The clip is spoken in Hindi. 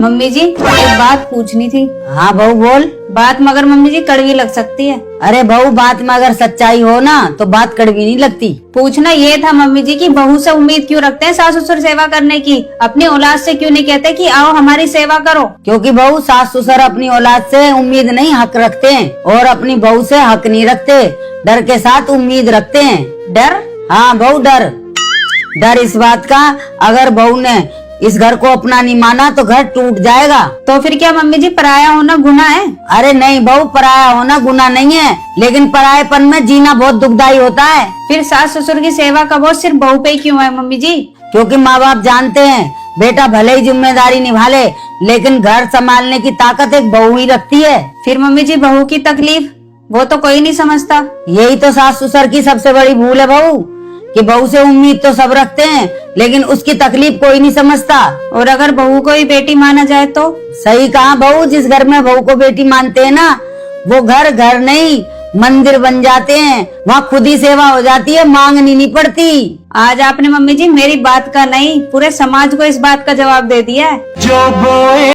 मम्मी जी एक बात पूछनी थी। हाँ बहू बोल। बात मगर मम्मी जी कड़वी लग सकती है। अरे बहू बात में अगर सच्चाई हो ना तो बात कड़वी नहीं लगती। पूछना ये था मम्मी जी कि बहू से उम्मीद क्यों रखते हैं सास ससुर सेवा करने की, अपनी औलाद से क्यों नहीं कहते कि आओ हमारी सेवा करो। क्योंकि बहू सास ससुर अपनी औलाद से उम्मीद नहीं हक रखते हैं और अपनी बहू से हक नहीं रखते, डर के साथ उम्मीद रखते हैं। डर? हाँ बहू डर इस बात का, अगर बहू ने इस घर को अपना नहीं माना तो घर टूट जाएगा। तो फिर क्या मम्मी जी पराया होना गुनाह है? अरे नहीं बहू, पराया होना गुनाह नहीं है, लेकिन परायेपन में जीना बहुत दुखदाई होता है। फिर सास ससुर की सेवा का बोझ सिर्फ बहू पे ही क्यों है मम्मी जी? क्योंकि माँ बाप जानते हैं बेटा भले ही जिम्मेदारी निभा ले लेकिन घर संभालने की ताकत एक बहू ही रखती है। फिर मम्मी जी बहू की तकलीफ वो तो कोई नहीं समझता। यही तो सास ससुर की सबसे बड़ी भूल है बहू, कि बहू से उम्मीद तो सब रखते हैं लेकिन उसकी तकलीफ कोई नहीं समझता। और अगर बहू को ही बेटी माना जाए तो? सही कहा बहू, जिस घर में बहू को बेटी मानते हैं ना वो घर नहीं मंदिर बन जाते हैं, वहाँ खुद ही सेवा हो जाती है, मांगनी नहीं पड़ती। आज आपने मम्मी जी मेरी बात का नहीं पूरे समाज को इस बात का जवाब दे दिया है।